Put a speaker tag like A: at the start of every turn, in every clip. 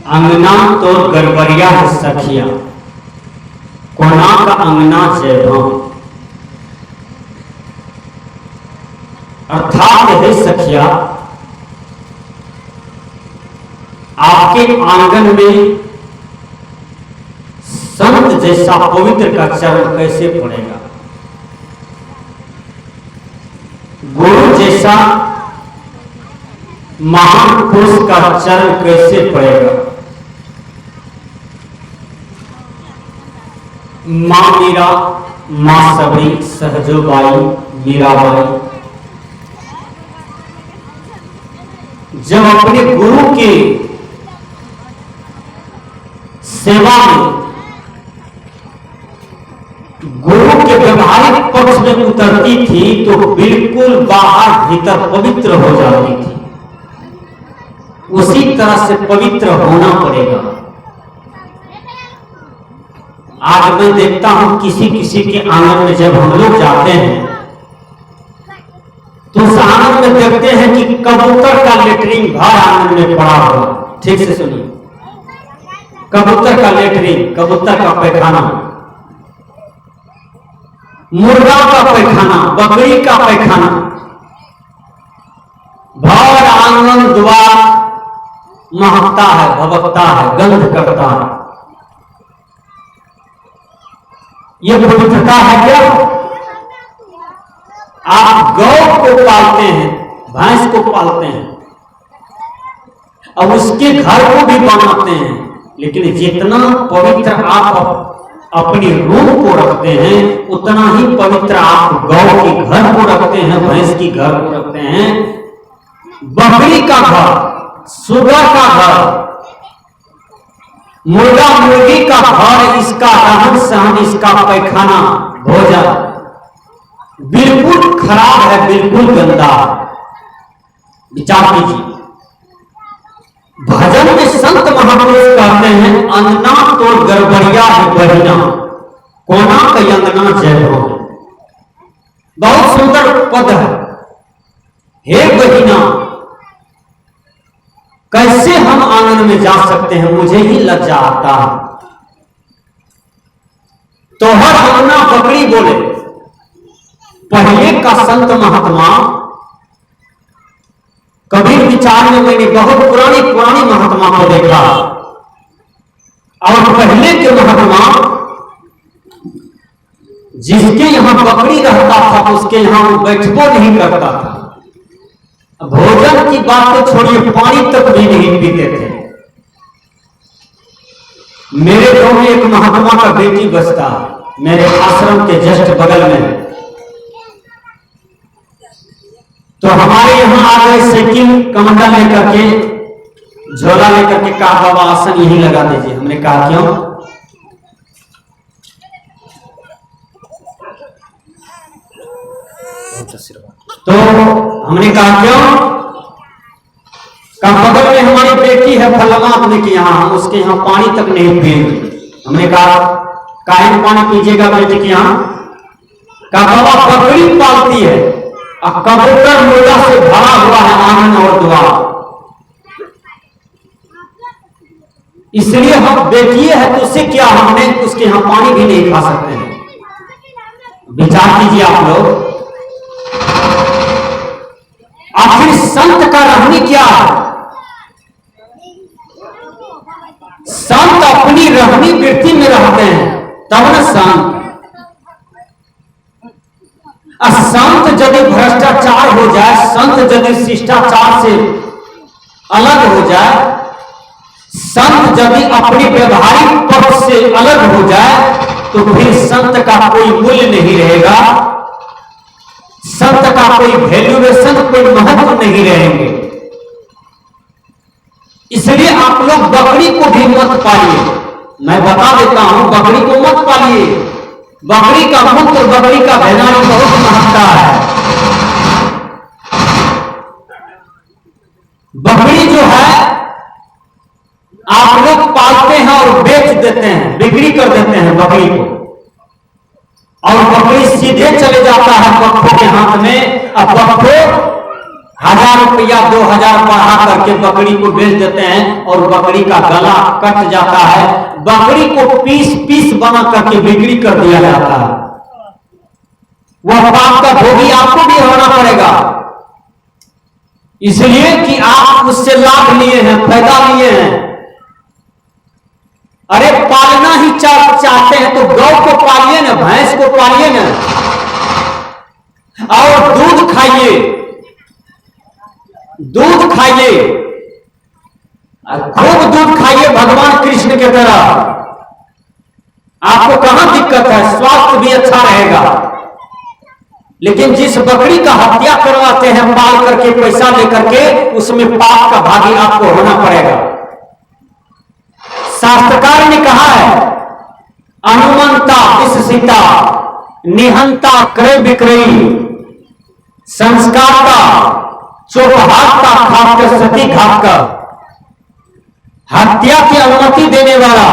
A: अंगना तो गड़बड़िया है सखिया, कोना का अंगना जयभां। अर्थात है सखिया, आपके आंगन में संत जैसा पवित्र का चरण कैसे पड़ेगा, गुरु जैसा महान पुरुष का चरण कैसे पड़ेगा। मां मीरा, मां सबरी, सहजोबाई, मीराबाई जब अपने गुरु के सेवा में, गुरु के व्यवहारिक पक्ष में उतरती थी तो बिल्कुल बाहर भीतर पवित्र हो जाती थी। उसी तरह से पवित्र होना पड़ेगा। आज मैं देखता हूं किसी किसी के आंगन में जब हम लोग जाते हैं तो उस आंगन में देखते हैं कि कबूतर का लेटरिन घर आंगन में पड़ा हुआ। ठीक से सुनिए, कबूतर का लेटरिन, कबूतर का पैखाना, मुर्गा का पैखाना, बकरी का पैखाना, भर आंगन द्वार महकता है, भभकता है, गंध करता है। ये पवित्रता है क्या? आप गौ को पालते हैं, भैंस को पालते हैं और उसके घर को भी बनाते हैं, लेकिन जितना पवित्र आप अपनी रूह को रखते हैं उतना ही पवित्र आप गौ के घर को रखते हैं, भैंस की घर को रखते हैं। बकरी का घर, सुअर का घर, मुर्गा मुर्गी का घर, इसका रहन सहन, इसका पैखाना, भोजन बिल्कुल खराब है, बिल्कुल गंदा है। विचार कीजिए। भजन में संत महापुरुष कहते हैं, अंगना तो गड़बड़िया है बहिना, कोना का अंगना जयभां। बहुत सुंदर पद है। हे बहिना, कैसे हम आंगन में जा सकते हैं? मुझे ही लज्जा आता है। तो हर अंगना बकरी बोले। पहले का संत महात्मा, कबीर विचार में मैंने बहुत पुरानी पुरानी महात्मा को देखा, और पहले के महात्मा जिसके यहां बकरी रहता था उसके यहां बैठबो नहीं करता था। भोजन की बात तो छोड़िए, पानी तक भी नहीं पीते थे। मेरे गांव में एक महात्मा का बेटी बसता, मेरे आश्रम के जस्ट बगल में। तो हमारे यहां आ गए साइकिल कमंडा लेकर के, झोला लेकर के, कहा बाबा आसन यहीं लगा दीजिए। हमने कहा क्यों? तो हमने कहा क्यों? कहा बगल में हमारी बेटी है फलाना आदमी के यहाँ, हम उसके यहाँ पानी तक नहीं पिएंगे। हमने कहा काहे में पानी पीजिएगा बेटी के यहाँ? कहा बाबा बकरी पालती है और कबूतर मुर्गा से भरा हुआ है आंगन और द्वार, इसलिए हम बेटिए है तो उससे क्या, हमने उसके यहाँ पानी भी नहीं खा सकते हैं। विचार कीजिए आप लोग। आखिर संत का रहनी क्या है? संत अपनी रहनी वृत्ति में रहते हैं, तब न संत। संत यदि भ्रष्टाचार हो जाए, संत यदि शिष्टाचार से अलग हो जाए, संत यदि अपने व्यवहारिक पक्ष से अलग हो जाए, तो फिर संत का कोई मूल्य नहीं रहेगा, संत का कोई वैल्यूएशन, कोई महत्व नहीं रहेंगे। इसलिए आप लोग बकरी को भी मत पालिए। मैं बता देता हूं, बकरी को मत पालिए। बकरी का मूत्र, बकरी का भेनारी बहुत महत्ता है। बकरी जो है आप लोग पालते हैं और बेच देते हैं, बिक्री कर देते हैं बकरी को, और बकरी सीधे चले जाता है पक्षों के हाथ में। अब पक्षों 1000 रुपया 2000 बढ़ा करके बकरी को बेच देते हैं और बकरी का गला कट जाता है, बकरी को पीस पीस बना करके बिक्री कर दिया जाता है। वह पाप का भोगी आपको भी होना पड़ेगा, इसलिए कि आप उससे लाभ लिए हैं, फायदा लिए हैं। अरे पालना ही चाहते हैं तो गौ को पालिए ना, भैंस को पालिए ना, और दूध खाइए, दूध खाइए, खूब दूध खाइए भगवान कृष्ण के तरह। आपको कहां दिक्कत है, स्वास्थ्य भी अच्छा रहेगा। लेकिन जिस बकरी का हत्या करवाते हैं पाल करके पैसा लेकर के, उसमें पाप का भागी आपको होना पड़ेगा। शास्त्रकार ने कहा है, अनुमंता विषसिता निहंता क्रय विक्रयी संस्कारता चोपहाता खाकर सती घातकर, हत्या की अनुमति देने वाला,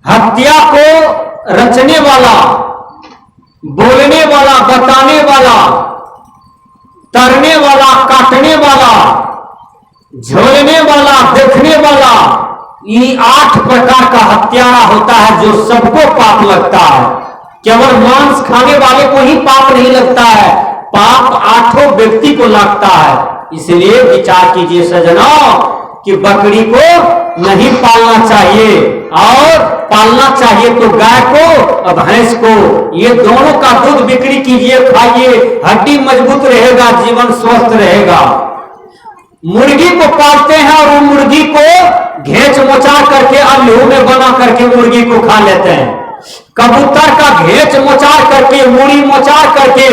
A: हत्या को रचने वाला, बोलने वाला, बताने वाला, तरने वाला, काटने वाला, झोलने वाला, देखने वाला, ये 8 प्रकार का हत्यारा होता है जो सबको पाप लगता है। केवल मांस खाने वाले को ही पाप नहीं लगता है, पाप 8 व्यक्ति को लगता है। इसलिए विचार कीजिए सज्जनों कि बकरी को नहीं पालना चाहिए, और पालना चाहिए तो गाय को और भैंस को। ये दोनों का दूध बिक्री कीजिए, खाइए, हड्डी मजबूत रहेगा, जीवन स्वस्थ रहेगा। मुर्गी को पालते हैं और वो मुर्गी को घेच मोचार करके अल्लू में बना करके मुर्गी को खा लेते हैं। कबूतर का घेच मोचार करके, मूड़ी मोचार करके,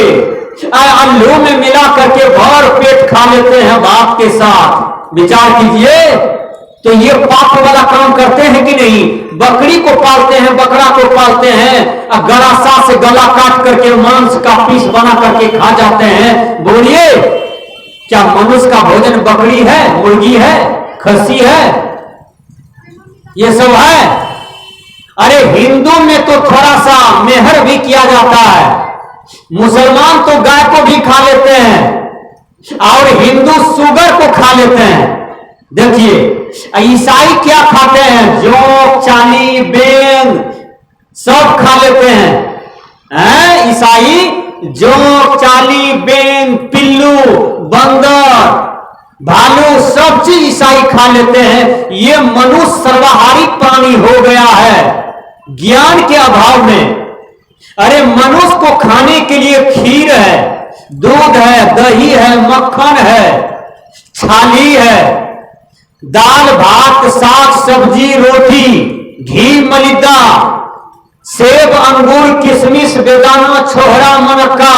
A: अल्लू में मिला करके भर पेट खा लेते हैं भात के साथ। विचार कीजिए, तो ये पाप वाला काम करते हैं कि नहीं? बकरी को पालते हैं, बकरा को पालते हैं, गलासा से गला काट करके मांस का पीस बना करके खा जाते हैं। बोलिए, क्या मनुष्य का भोजन बकरी है, मुर्गी है, खस्सी है, ये सब है? अरे हिंदू में तो थोड़ा सा मेहर भी किया जाता है, मुसलमान तो गाय को भी खा लेते हैं, और हिंदू सुगर को खा लेते हैं। देखिए ईसाई क्या खाते हैं, जोंक, चाली, बेंग सब खा लेते हैं। ईसाई जोंक, चाली, बेंग, पिल्लू, बंदर, भालू सब चीज ईसाई खा लेते हैं। ये मनुष्य सर्वाहारी प्राणी हो गया है ज्ञान के अभाव में। अरे मनुष्य को खाने के लिए खीर है, दूध है, दही है, मक्खन है, छाली है, दाल भात, साग सब्जी, रोटी, घी, मलिदा, सेब, अंगूर, किशमिश, बेदाना, छोहरा, मनक्का,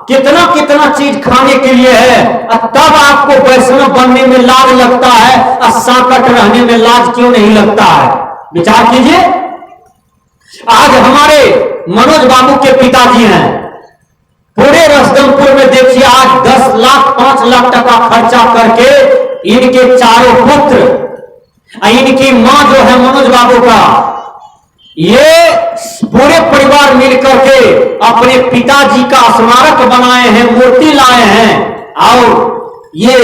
A: कितना कितना चीज खाने के लिए है। तब आपको वैष्णव बनने में लाज लगता है, और सांकट रहने में लाज क्यों नहीं लगता है? विचार कीजिए। आज हमारे मनोज बाबू के पिताजी हैं, पूरे रसदमपुर में देखिए आज 10 लाख 5 लाख टका खर्चा करके इनके चारों पुत्र, इनकी मां जो है मनोज बाबू का, ये पूरे परिवार मिलकर के अपने पिताजी का स्मारक बनाए हैं, मूर्ति लाए हैं, और ये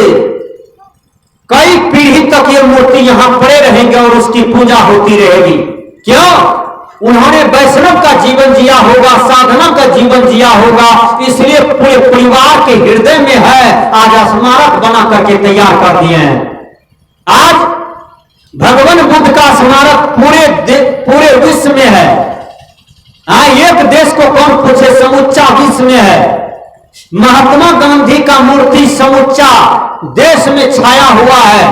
A: कई पीढ़ी तक ये मूर्ति यहां पड़े रहेंगे और उसकी पूजा होती रहेगी। क्यों? उन्होंने वैष्णव का जीवन जिया होगा, साधना का जीवन जिया होगा, इसलिए पूरे परिवार के हृदय में है। आज स्मारक बना करके तैयार कर दिए हैं। आज भगवान बुद्ध का स्मारक पूरे विश्व में है। एक देश को कौन पूछे, समूचा विश्व में है। महात्मा गांधी का मूर्ति समूचा देश में छाया हुआ है,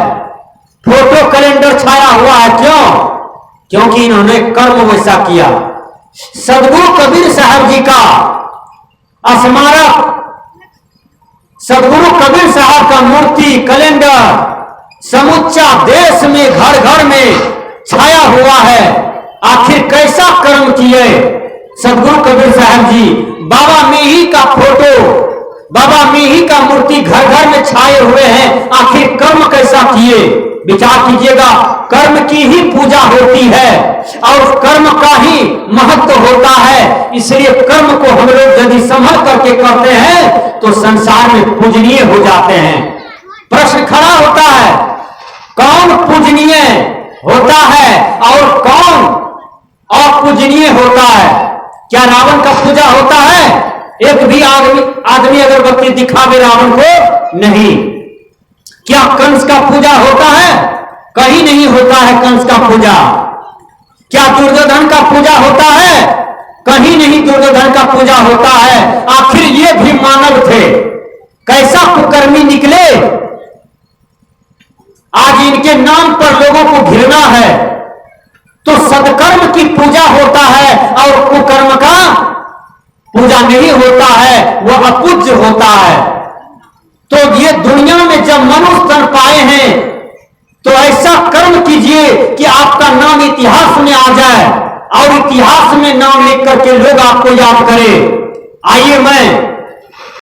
A: फोटो कैलेंडर छाया हुआ है। क्यों? क्योंकि इन्होंने कर्म वैसा किया। सदगुरु कबीर साहब जी का स्मारक, सदगुरु कबीर साहब का मूर्ति, कैलेंडर समूचा देश में घर घर में छाया हुआ है। आखिर कैसा कर्म किए सदगुरु कबीर साहब जी? बाबा मीही का फोटो, बाबा मीही का मूर्ति घर घर में छाए हुए हैं। आखिर कर्म कैसा किए? विचार कीजिएगा। कर्म की ही पूजा होती है और कर्म का ही महत्व होता है। इसलिए कर्म को हम लोग यदि संभल करके करते हैं तो संसार में पूजनीय हो जाते हैं। प्रश्न खड़ा होता है, कौन पूजनीय होता है और कौन अपूजनीय होता है? क्या रावण का पूजा होता है? एक भी आदमी अगरबत्ती दिखावे रावण को नहीं। क्या कंस का पूजा होता है? कहीं नहीं होता है कंस का पूजा। क्या दुर्योधन का पूजा होता है? कहीं नहीं दुर्योधन का पूजा होता है। आखिर ये भी मानव थे, कैसा कुकर्मी निकले। आज इनके नाम पर लोगों को घृणा है। तो सत्कर्म की पूजा होता है और कुकर्म का पूजा नहीं होता है, वह अपूज्य होता है। तो ये दुनिया में जब मनुष्य तन पाए हैं तो ऐसा कर्म कीजिए कि आपका नाम इतिहास में आ जाए और इतिहास में नाम लिख करके लोग आपको याद करें। आइए मैं